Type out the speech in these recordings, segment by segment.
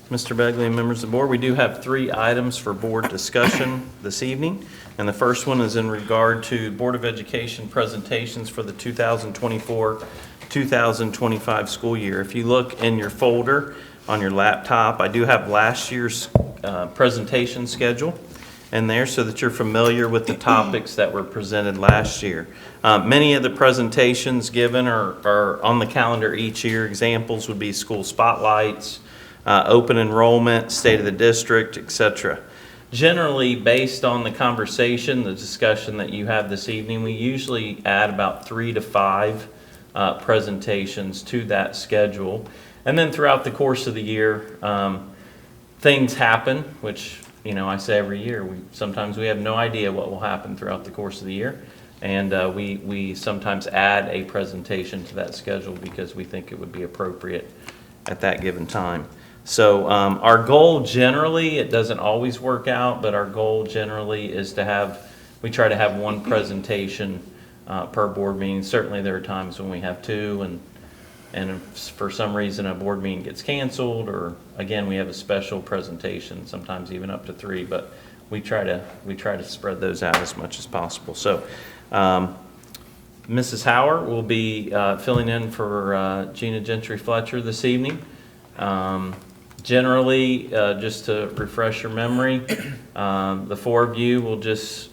Mr. Begley and members of the board, we do have 3 items for board discussion this evening. And the first one is in regard to Board of Education presentations for the 2024-2025 school year. If you look in your folder on your laptop, I do have last year's presentation schedule in there so that you're familiar with the topics that were presented last year. Many of the presentations given are on the calendar each year. Examples would be school spotlights, open enrollment, state of the district, etc. Generally, based on the conversation, the discussion that you have this evening, we usually add about 3 to 5 presentations to that schedule. And then throughout the course of the year, things happen, which, I say every year. Sometimes we have no idea what will happen throughout the course of the year. And we sometimes add a presentation to that schedule because we think it would be appropriate at that given time. So our goal generally, it doesn't always work out, but our goal generally is we try to have 1 presentation per board meeting. Certainly there are times when we have 2, and if for some reason a board meeting gets canceled, or again, we have a special presentation, sometimes even up to 3, but we try to spread those out as much as possible. So Mrs. Hauer will be filling in for Gina Gentry Fletcher this evening. Generally, just to refresh your memory, the 4 of you will just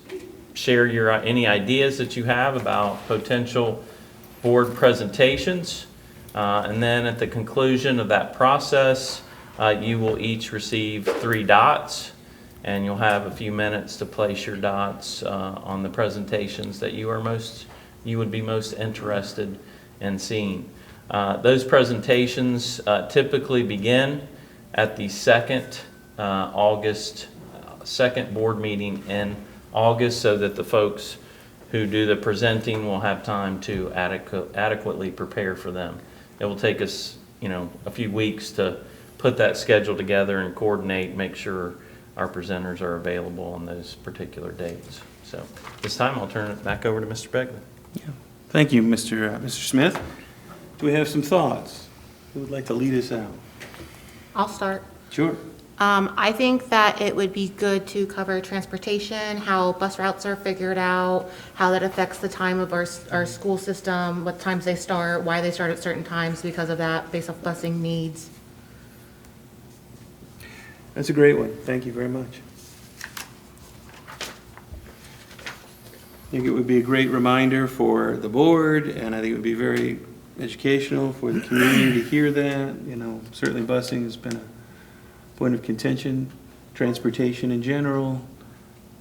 share any ideas that you have about potential board presentations. And then at the conclusion of that process, you will each receive 3 dots, and you'll have a few minutes to place your dots on the presentations that you would be most interested in seeing. Those presentations typically begin at the second board meeting in August, so that the folks who do the presenting will have time to adequately prepare for them. It will take us, a few weeks to put that schedule together and coordinate, make sure our presenters are available on those particular dates. So this time I'll turn it back over to Mr. Begley. Yeah. Thank you, Mr. Smith. Do we have some thoughts? Who would like to lead us out? I'll start. Sure. I think that it would be good to cover transportation, how bus routes are figured out, how that affects the time of our school system, what times they start, why they start at certain times because of that, based off busing needs. That's a great one. Thank you very much. I think it would be a great reminder for the board, and I think it would be very educational for the community to hear that. Certainly busing has been a point of contention, transportation in general.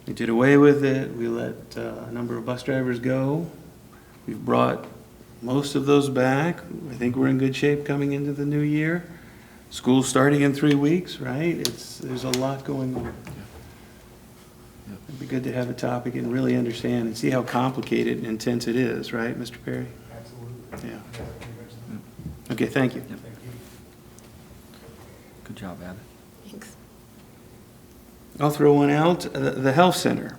We did away with it. We let a number of bus drivers go. We've brought most of those back. I think we're in good shape coming into the new year. School's starting in 3 weeks, right? There's a lot going on. It'd be good to have a topic and really understand and see how complicated and intense it is, right, Mr. Perry? Absolutely. Yeah. Okay, thank you. Good job, Abby. Thanks. I'll throw one out, the health center.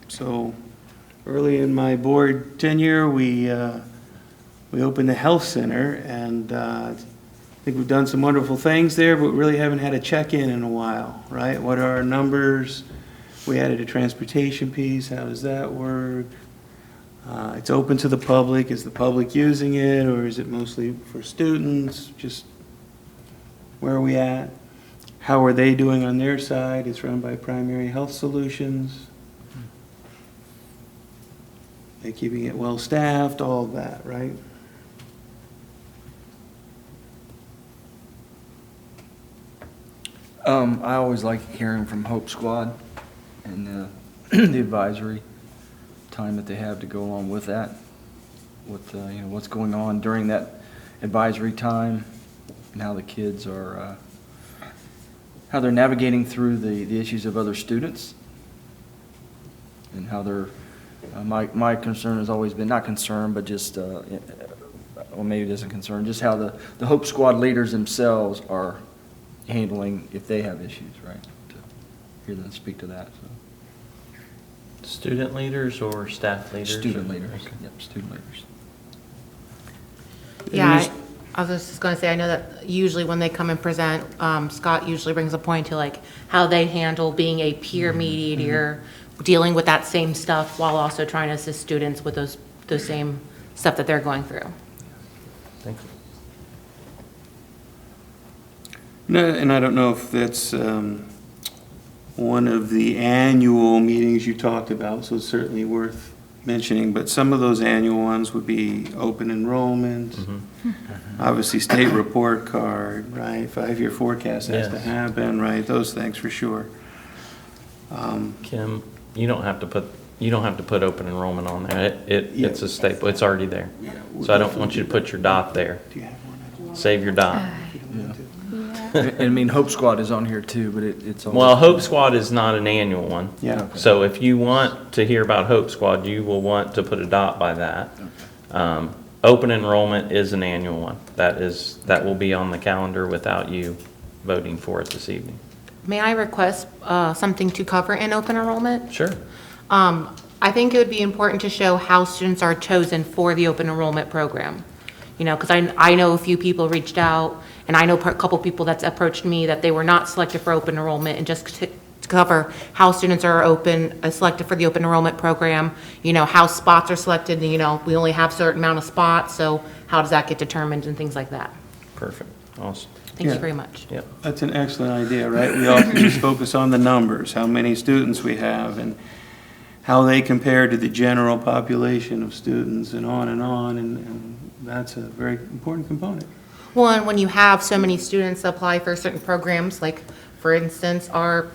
So early in my board tenure, we opened the health center, and I think we've done some wonderful things there, but we really haven't had a check-in in a while, right? What are our numbers? We added a transportation piece. How does that work? It's open to the public. Is the public using it, or is it mostly for students? Just where are we at? How are they doing on their side? It's run by Primary Health Solutions. They're keeping it well-staffed, all of that, right? I always like hearing from Hope Squad and the advisory time that they have to go along with that, with what's going on during that advisory time, and how the kids are, how they're navigating through the issues of other students, and how they're. My concern has always been, not concern, but just, or maybe it isn't concern, just how the Hope Squad leaders themselves are handling if they have issues, right? To hear them speak to that. So. Student leaders or staff leaders? Student leaders. Okay. Yep, student leaders. Yeah, I was just gonna say, I know that usually when they come and present, Scott usually brings a point to like how they handle being a peer mediator, dealing with that same stuff while also trying to assist students with those same stuff that they're going through. Thank you. No, and I don't know if that's one of the annual meetings you talked about, so it's certainly worth mentioning, but some of those annual ones would be open enrollment, obviously state report card, right? 5-year forecast has to Yes. happen, right? Those things for sure. Kim, you don't have to put open enrollment on there. It's a staple, it's already there. So I don't want you to put your dot there. Do you have one? Save your dot. If you don't want to. And I mean, Hope Squad is on here too, but it's all. Well, Hope Squad is not an annual one. Yeah. Okay. So if you want to hear about Hope Squad, you will want to put a dot by that. Open enrollment is an annual one. That will be on the calendar without you voting for it this evening. May I request something to cover in open enrollment? Sure. I think it would be important to show how students are chosen for the open enrollment program. You know, because I know a few people reached out, and I know a couple people that's approached me that they were not selected for open enrollment, and just to cover how students are selected for the open enrollment program, you know, how spots are selected, and, you know, we only have a certain amount of spots, so how does that get determined and things like that. Perfect. Awesome. Thank you Yeah. very much. Yep. That's an excellent idea, right? We often just focus on the numbers, how many students we have, and how they compare to the general population of students, and on, and that's a very important component. Well, and when you have so many students apply for certain programs, like, for instance, our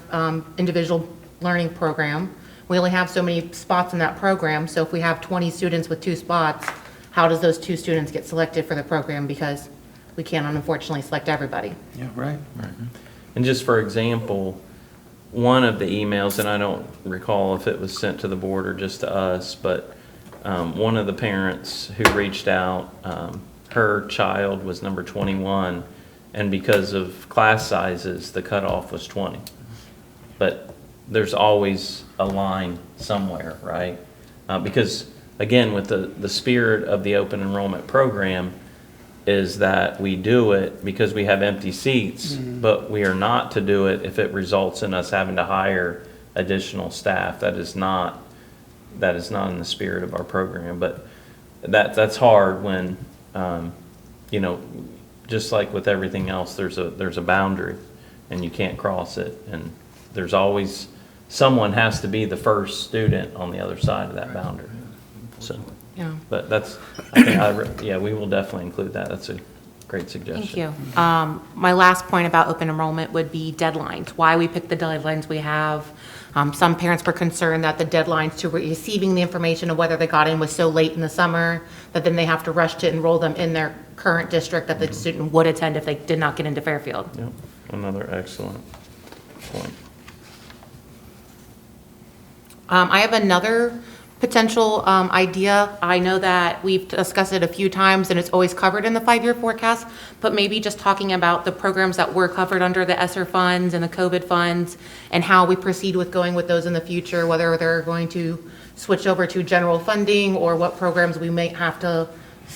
individual learning program, we only have so many spots in that program, so if we have 20 students with 2 spots, how does those 2 students get selected for the program? Because we can't unfortunately select everybody. Yeah, right. And just for example, one of the emails, and I don't recall if it was sent to the board or just to us, but one of the parents who reached out, her child was number 21, and because of class sizes, the cutoff was 20. But there's always a line somewhere, right? Because, again, with the spirit of the open enrollment program is that we do it because we have empty seats, but we are not to do it if it results in us having to hire additional staff. That is not in the spirit of our program. But that's hard when, you know, just like with everything else, there's a boundary and you can't cross it. And there's always, someone has to be the first student on the other side of that boundary. So, Yeah. but yeah, we will definitely include that. That's a great suggestion. Thank you. My last point about open enrollment would be deadlines, why we pick the deadlines we have. Some parents were concerned that the deadlines to receiving the information of whether they got in was so late in the summer that then they have to rush to enroll them in their current district that the student would attend if they did not get into Fairfield. Yep, another excellent point. I have another potential idea. I know that we've discussed it a few times and it's always covered in the 5-year forecast, but maybe just talking about the programs that were covered under the ESSER funds and the COVID funds and how we proceed with going with those in the future, whether they're going to switch over to general funding or what programs we may have to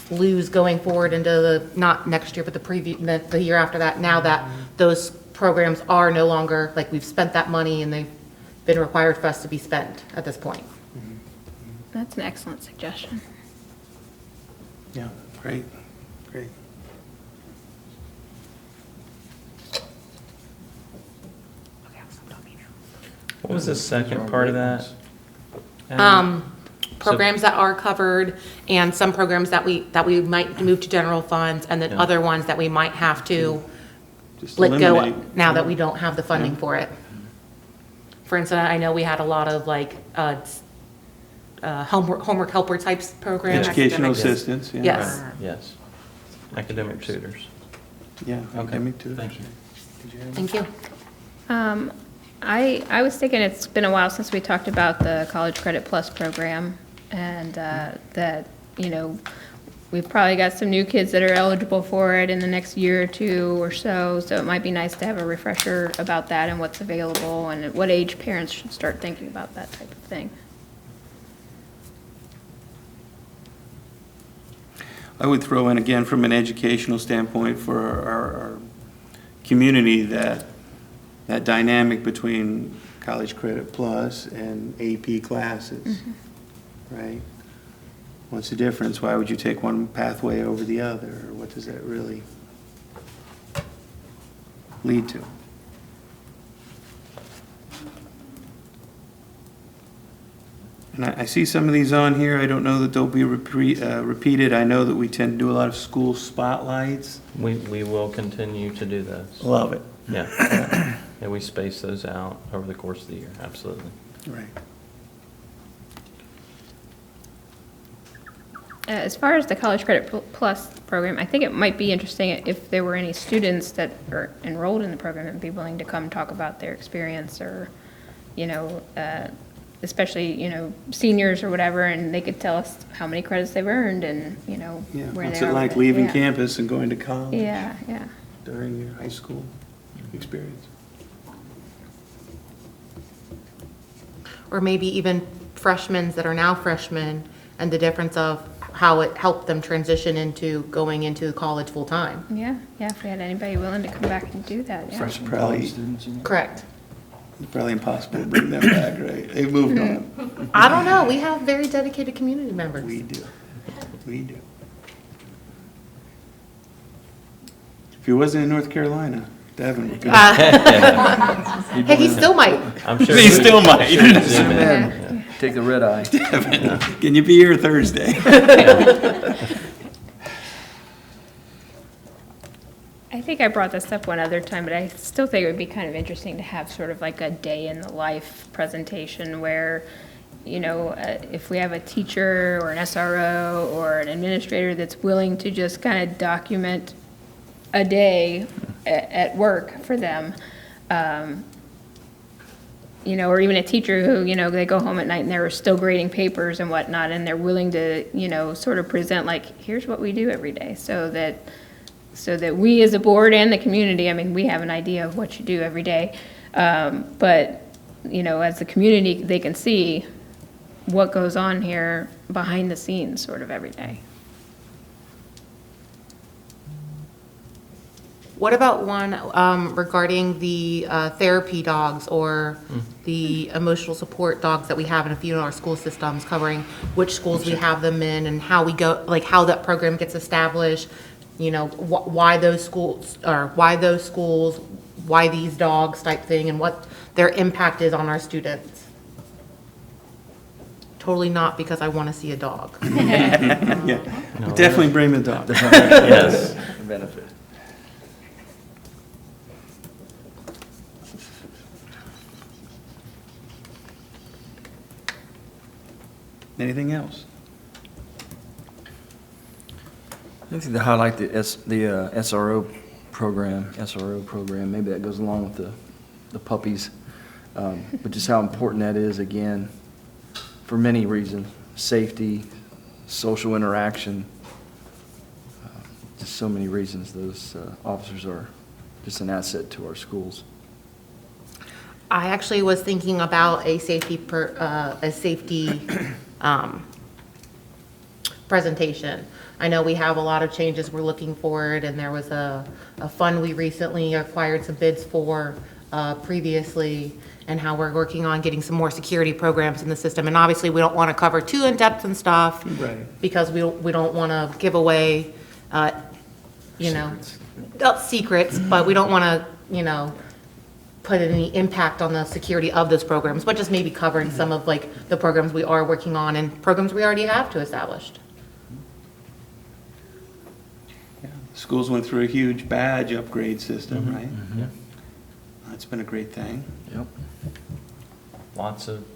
lose going forward into the, not next year, but the year after that, now that those programs are no longer, like we've spent that money and they've been required for us to be spent at this point. That's an excellent suggestion. Yeah, great, great. What was the second part of that? Programs that are covered and some programs that we might move to general funds and then Yeah. other ones that we might have to Just let go eliminate. now that we don't have the funding Yeah. for it. For instance, I know we had a lot of like, homework helper types programs. Educational academic- assistance, yeah. Yes. Yes. Academic tutors. Yeah, Okay, academic too. thank you. Did you have- Thank you. I was thinking it's been a while since we talked about the College Credit Plus program, and that, you know, we've probably got some new kids that are eligible for it in the next year or two or so it might be nice to have a refresher about that and what's available and at what age parents should start thinking about that type of thing. I would throw in again from an educational standpoint for our community that dynamic between College Credit Plus and AP classes, right? What's the difference? Why would you take one pathway over the other? Or what does that really lead to? And I see some of these on here. I don't know that they'll be repeated. I know that we tend to do a lot of school spotlights. We will continue to do those. Love it. Yeah. Yeah, we space those out over the course of the year, absolutely. Right. As far as the College Credit Plus program, I think it might be interesting if there were any students that are enrolled in the program and be willing to come talk about their experience, or, you know, especially, you know, seniors or whatever, and they could tell us how many credits they've earned and, you know, Yeah. where they What's are. it like with leaving Yeah. campus and going to college Yeah, yeah. during your high school experience? Or maybe even freshmen that are now freshmen, and the difference of how it helped them transition into going into college full-time. Yeah, if we had anybody willing to come back and do that, yeah. Freshman Probably- college students, you know? Correct. It's probably impossible to bring them back, right? They've moved on. I don't know, we have very dedicated community members. We do. We do. If he wasn't in North Carolina, Devin would go. Hey, he still might. I'm sure. He still might. Zoom in. Man, take the red eye. Devin, can you be here Thursday? I think I brought this up one other time, but I still think it would be kind of interesting to have sort of like a day in the life presentation where, you know, if we have a teacher or an SRO or an administrator that's willing to just kind of document a day at work for them, you know, or even a teacher who, you know, they go home at night and they're still grading papers and whatnot, and they're willing to, you know, sort of present like, here's what we do every day, so that we as a board and the community, I mean, we have an idea of what you do every day, but, you know, as the community, they can see what goes on here behind the scenes sort of every day. What about one regarding the therapy dogs or the emotional support dogs that we have in a few of our school systems, covering which schools we have them in and how we go, like how that program gets established, you know, why those schools, why these dogs type thing, and what their impact is on our students. Totally not because I want to see a dog. Yeah, definitely bring the dog. Yes. Benefit. Anything else? I think to highlight the SRO program, maybe that goes along with the puppies, but just how important that is, again, for many reasons: safety, social interaction, just so many reasons. Those officers are just an asset to our schools. I actually was thinking about a safety presentation. I know we have a lot of changes we're looking forward, and there was a fund we recently acquired some bids for previously, and how we're working on getting some more security programs in the system. And obviously, we don't want to cover too in-depth and stuff. Right. Because we don't want to give away, you know, not secrets, but we don't want to, you know, put any impact on the security of those programs, but just maybe covering some of like the programs we are working on and programs we already have to established. Schools went through a huge badge upgrade system, right? Yeah. That's been a great thing. Yep.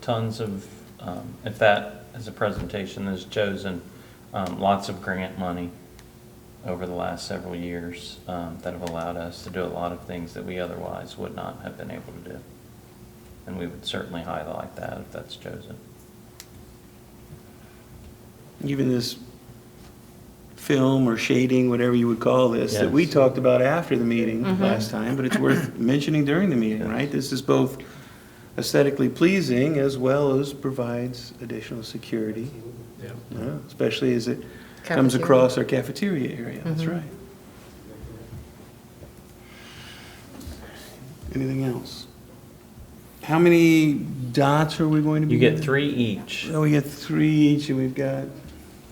Tons of, if that as a presentation is chosen, lots of grant money over the last several years that have allowed us to do a lot of things that we otherwise would not have been able to do. And we would certainly highlight that if that's chosen. Even this film or shading, whatever you would call this, that we Yes. talked about after the meeting last time, but it's worth mentioning during the meeting, Yes. right? This is both aesthetically pleasing as well as provides additional security. Yeah, especially as it comes Cafeteria. across our cafeteria area, that's right. Anything else? How many dots are we going to be You get getting? 3 each. Oh, we get 3 each, and we've got,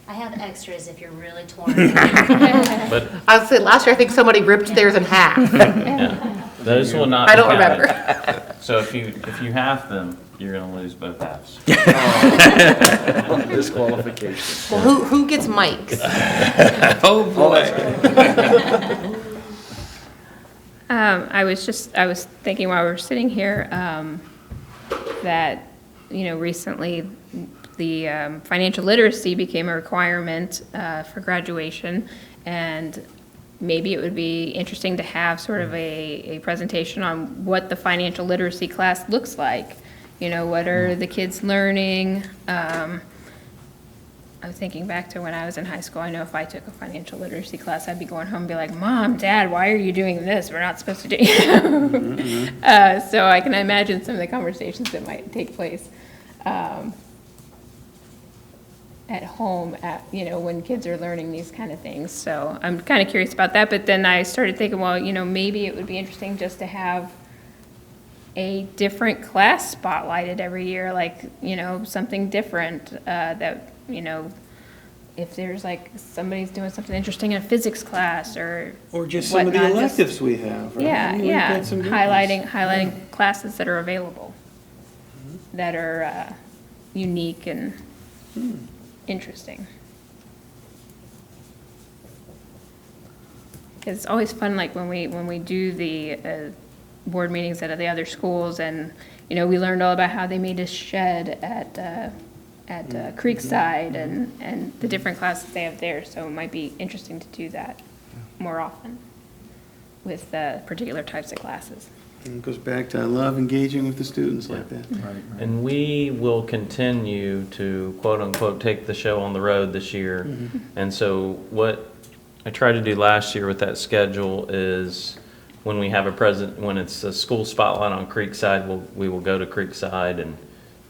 I have extras if you're really torn. But I would say last year, I think somebody ripped theirs in half. yeah, those will not I be don't counted. remember. So if you half them, you're gonna lose both halves. Disqualification. Well, who gets mics? oh boy. I was thinking while we were sitting here, that, recently the financial literacy became a requirement for graduation, and maybe it would be interesting to have sort of a presentation on what the financial literacy class looks like. What are the kids learning? I was thinking back to when I was in high school. I know if I took a financial literacy class, I'd be going home and be like, Mom, Dad, why are you doing this? We're not supposed to do So I can imagine some of the conversations that might take place at home when kids are learning these kind of things. So I'm kind of curious about that. But then I started thinking, well, maybe it would be interesting just to have a different class spotlighted every year, like, something different that, if there's like somebody's doing something interesting in a physics class or Or just some of the whatnot, just- electives we have, right? I Yeah, mean, we've yeah, got some good ones. highlighting classes that are available, that are unique and interesting. It's always fun, like when we do the board meetings at the other schools, and we learned all about how they made a shed at Creekside and the different classes they have there. So it might be interesting to do that more often with particular types of classes. And it goes back to, I love engaging with the students like that. Right. And we will continue to quote unquote take the show on the road this year. And so what I tried to do last year with that schedule is when we have when it's a school spotlight on Creekside, we will go to Creekside and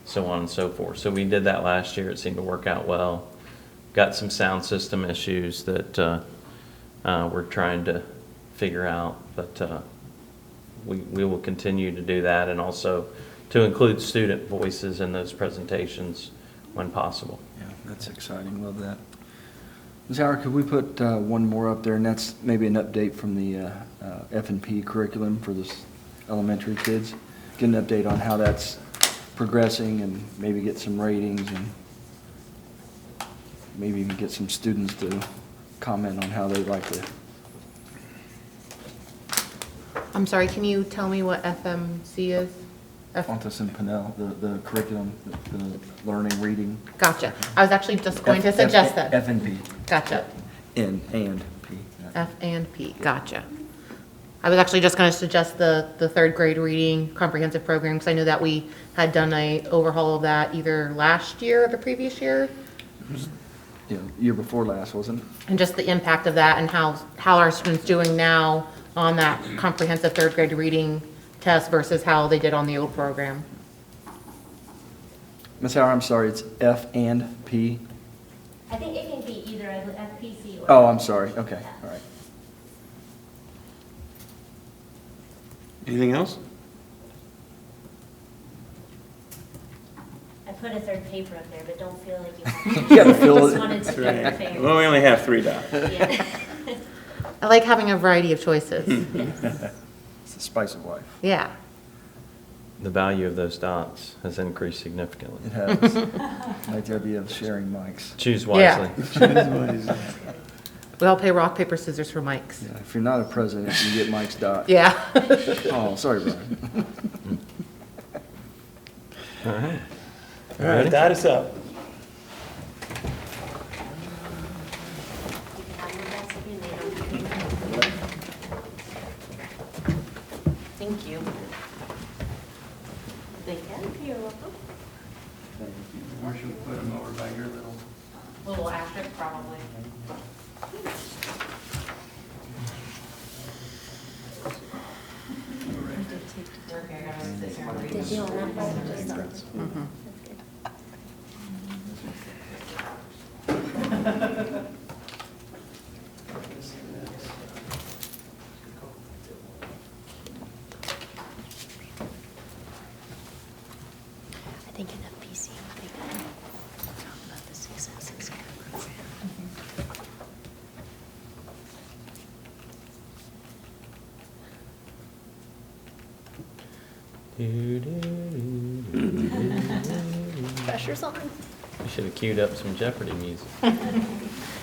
so on and so forth. So we did that last year. It seemed to work out well. Got some sound system issues that we're trying to figure out, but we will continue to do that, and also to include student voices in those presentations when possible. Yeah, that's exciting, love that. Ms. Howard, could we put one more up there, and that's maybe an update from the F&P curriculum for the elementary kids? Get an update on how that's progressing, and maybe get some ratings, and maybe even get some students to comment on how they'd like to. I'm sorry, can you tell me what FMC is? Fontes and Pinnell, the curriculum, the learning, reading. Gotcha. I was actually just going to suggest that. F&P. Gotcha. And P. F and P, gotcha. I was actually just going to suggest the third grade reading comprehensive program, because I know that we had done a overhaul of that either last year or the previous year, Yeah, year before last, wasn't it? and just the impact of that and how our students doing now on that comprehensive third grade reading test versus how they did on the old program. Ms. Howard, I'm sorry, it's F and P? I think it can be either FPC or. Oh, I'm sorry, okay, all right. Anything else? I put a third paper up there, but don't feel like you have to. You gotta fill Just it. wanted to be Right. fair. Well, we only have 3 dots. Yeah. I like having a variety of choices. It's the spice of life. Yeah. The value of those dots has increased significantly. It has. Like the idea of sharing mics. Choose Yeah. wisely. We all play rock, paper, scissors for mics. Yeah, if you're not a president, you get Mike's dot. Yeah. Oh, sorry, Brian. All right. All right, dot us up. You can have your best if you need them. Thank you. Thank you. You're welcome. Marshall, put them over by your little. asterisk, probably. Did you on that part or just on? Pressure's on. We should have queued up some Jeopardy music.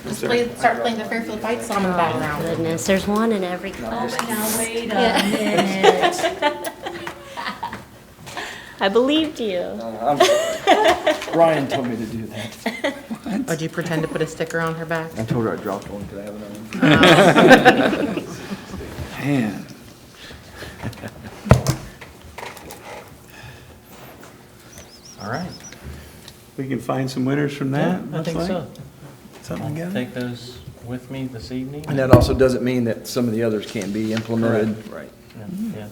Just start playing the Fairfield Fight song in the background. Goodness, there's one in every class. Now, wait a Yeah. minute. I believed you. I'm sorry. Ryan told me to do that. Or do you pretend to put a sticker on her back? I told her I dropped one. Could I have another one? Man. All right. We can find some winners from that? I think looks so. like? Something I'll together? take those with me this evening. And that also doesn't mean that some of the others can't be implemented. Right. Yeah.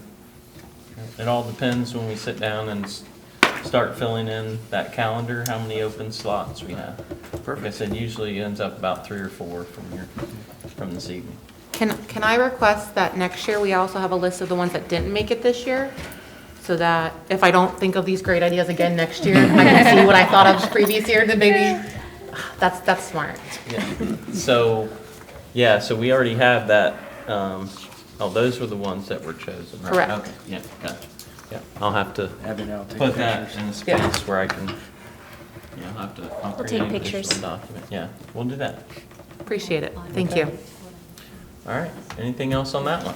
It all depends when we sit down and start filling in that calendar, how many open slots we have. Like I said, usually ends up about 3 or 4 from this evening. Can I request that next year we also have a list of the ones that didn't make it this year? So that if I don't think of these great ideas again next year, I can see what I thought of previous year, then maybe, that's smart. Yeah. So we already have that, those were the ones that were chosen, right? Correct. Okay, yeah, got it. Yeah, I'll have to Abby, I'll take put that pictures. in a space where I can, I'll We'll create take an pictures. additional document. Yeah, we'll do that. Appreciate it. Thank you. All right, anything else on that one?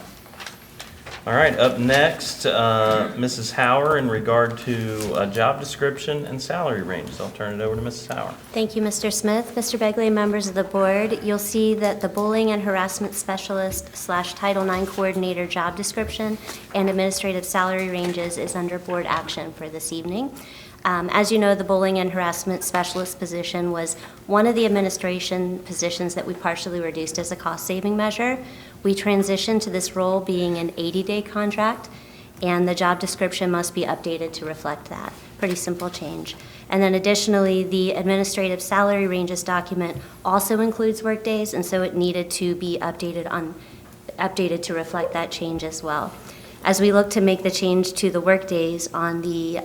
All right, up next, Mrs. Hauer in regard to a job description and salary ranges. I'll turn it over to Mrs. Hauer. Thank you, Mr. Smith. Mr. Begley, members of the board, you'll see that the bullying and harassment specialist / Title IX coordinator job description and administrative salary ranges is under board action for this evening. As you know, the bullying and harassment specialist position was one of the administration positions that we partially reduced as a cost-saving measure. We transitioned to this role being an 80-day contract, and the job description must be updated to reflect that. Pretty simple change. And then additionally, the administrative salary ranges document also includes workdays, and so it needed to be updated to reflect that change as well. As we look to make the change to the workdays on the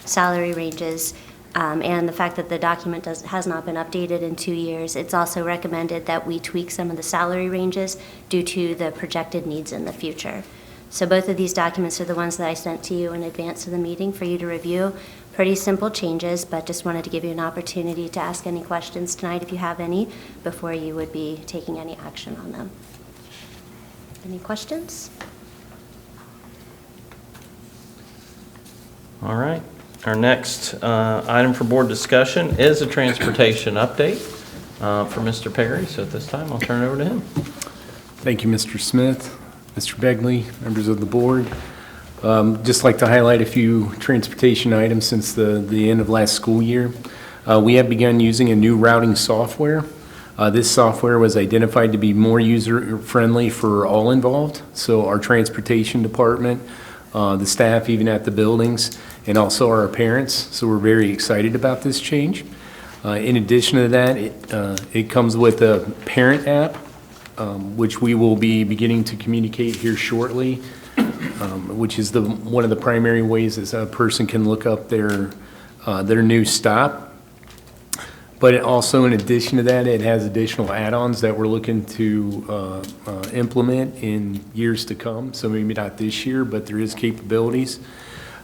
salary ranges, and the fact that the document has not been updated in 2 years, it's also recommended that we tweak some of the salary ranges due to the projected needs in the future. So both of these documents are the ones that I sent to you in advance of the meeting for you to review. Pretty simple changes, but just wanted to give you an opportunity to ask any questions tonight if you have any, before you would be taking any action on them. Any questions? All right. Our next item for board discussion is a transportation update for Mr. Perry. So at this time, I'll turn it over to him. Thank you, Mr. Smith, Mr. Begley, members of the board. Just like to highlight a few transportation items since the end of last school year. We have begun using a new routing software. This software was identified to be more user-friendly for all involved, so our transportation department, the staff even at the buildings, and also our parents. So we're very excited about this change. In addition to that, it comes with a parent app, which we will be beginning to communicate here shortly, which is one of the primary ways that a person can look up their new stop. But it also, in addition to that, it has additional add-ons that we're looking to implement in years to come. So maybe not this year, but there is capabilities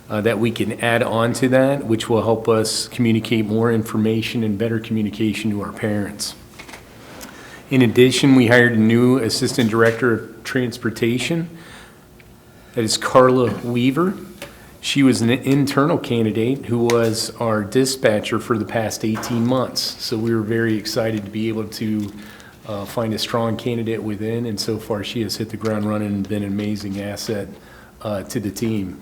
that we can add on to that, which will help us communicate more information and better communication to our parents. In addition, we hired a new Assistant Director of Transportation. That is Carla Weaver. She was an internal candidate who was our dispatcher for the past 18 months. So we were very excited to be able to find a strong candidate within, and so far she has hit the ground running and been an amazing asset to the team.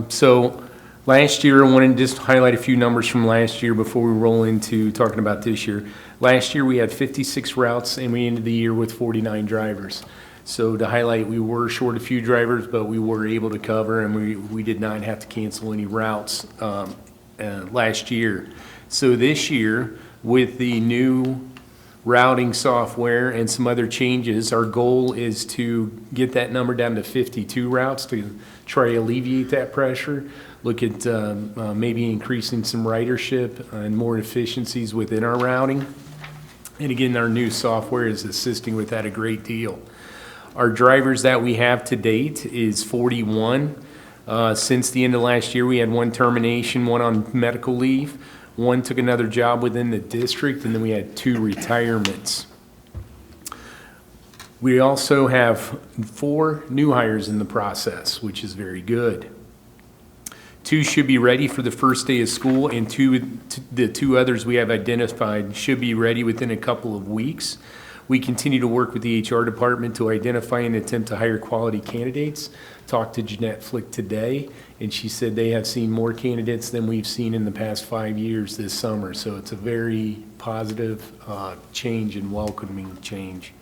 So last year, I wanted to just highlight a few numbers from last year before we roll into talking about this year. Last year, we had 56 routes, and we ended the year with 49 drivers. So to highlight, we were short a few drivers, but we were able to cover, and we did not have to cancel any routes last year. So this year, with the new routing software and some other changes, our goal is to get that number down to 52 routes to try to alleviate that pressure, look at maybe increasing some ridership and more efficiencies within our routing. And again, our new software is assisting with that a great deal. Our drivers that we have to date is 41. Since the end of last year, we had one termination, one on medical leave, one took another job within the district, and then we had 2 retirements. We also have 4 new hires in the process, which is very good. 2 should be ready for the first day of school, and the 2 others we have identified should be ready within a couple of weeks. We continue to work with the HR department to identify and attempt to hire quality candidates. Talked to Jeanette Flick today, and she said they have seen more candidates than we've seen in the past 5 years this summer. So it's a very positive change and welcoming change.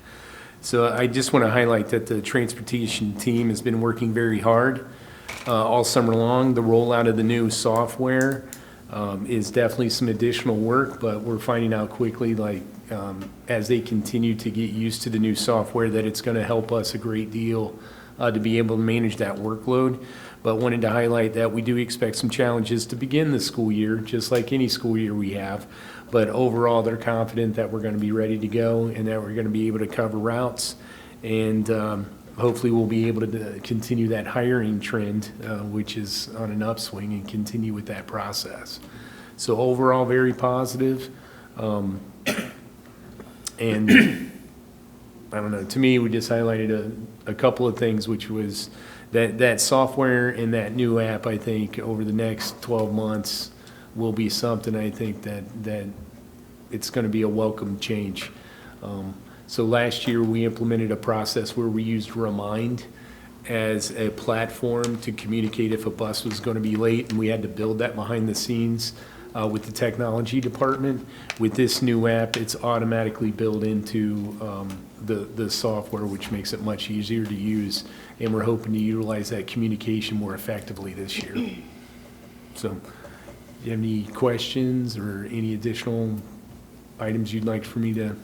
So I just want to highlight that the transportation team has been working very hard all summer long. The rollout of the new software is definitely some additional work, but we're finding out quickly, like as they continue to get used to the new software, that it's going to help us a great deal to be able to manage that workload. But wanted to highlight that we do expect some challenges to begin the school year, just like any school year we have. But overall, they're confident that we're going to be ready to go and that we're going to be able to cover routes. And hopefully we'll be able to continue that hiring trend, which is on an upswing, and continue with that process. So overall, very positive. And I don't know, to me, we just highlighted a couple of things, which was that software and that new app, I think, over the next 12 months will be something, I think, that it's going to be a welcome change. So last year, we implemented a process where we used Remind as a platform to communicate if a bus was going to be late, and we had to build that behind the scenes with the technology department. With this new app, it's automatically built into the software, which makes it much easier to use, and we're hoping to utilize that communication more effectively this year. So, do you have any questions or any additional items you'd like for me to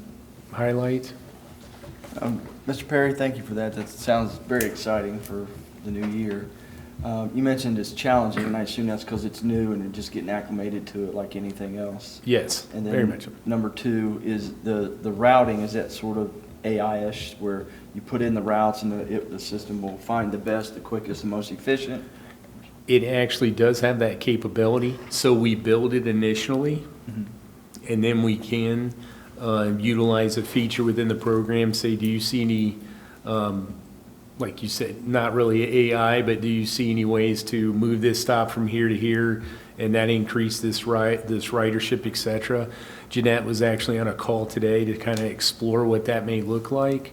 highlight? Mr. Perry, thank you for that. That sounds very exciting for the new year. You mentioned it's challenging, and I assume that's because it's new and you're just getting acclimated to it like anything else. Yes, And then very much so. number 2 is the routing. Is that sort of AI-ish, where you put in the routes and the system will find the best, the quickest, and most efficient? It actually does have that capability. So we build it initially, and then we can utilize a feature within the program. Say, do you see any, like you said, not really AI, but do you see any ways to move this stop from here to here, and that increase this ridership, et cetera? Jeanette was actually on a call today to kind of explore what that may look like.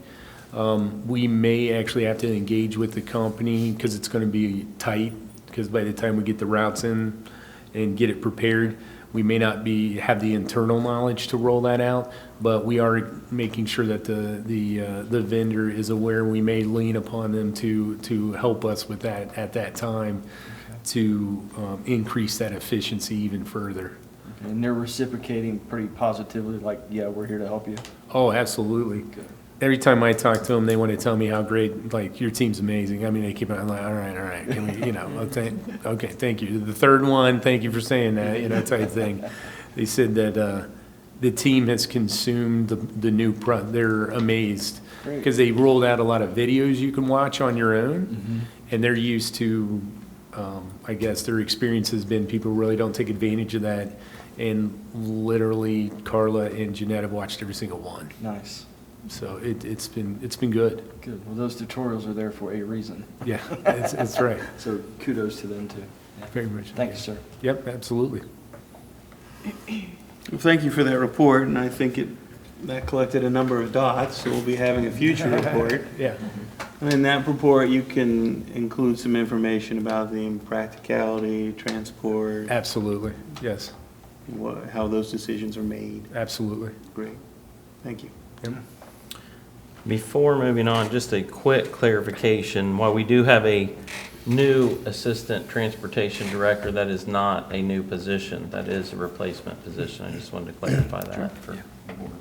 We may actually have to engage with the company because it's going to be tight, because by the time we get the routes in and get it prepared, we may not have the internal knowledge to roll that out, but we are making sure that the vendor is aware. We may lean upon them to help us with that at that time, to increase that efficiency even further. Okay, and they're reciprocating pretty positively, like, yeah, we're here to help you. Oh, absolutely. Good. Every time I talk to them, they want to tell me how great, like, your team's amazing. I mean, they keep on like, all right, can we, okay, thank you. The third one, thank you for saying that, type thing. They said that the team has consumed the new they're amazed Great. because they rolled out a lot of videos you can watch on your own, and they're used to, I guess their experience has been people really don't take advantage of that, and literally Carla and Jeanette have watched every single one. Nice. So it's been good. Good. Well, those tutorials are there for a reason. Yeah, it's right. So kudos to them, too. Yeah. Very much. Thank you, sir. Yep, absolutely. Well, thank you for that report, and I think that collected a number of dots, so we'll be having a future report. Yeah. And in that report, you can include some information about the impracticality, transport, Absolutely. Yes, how those decisions are made. absolutely. Great. Thank you. Yep. Before moving on, just a quick clarification. While we do have a new Assistant Transportation Director, that is not a new position. That is a replacement position. I just wanted to clarify that for the board.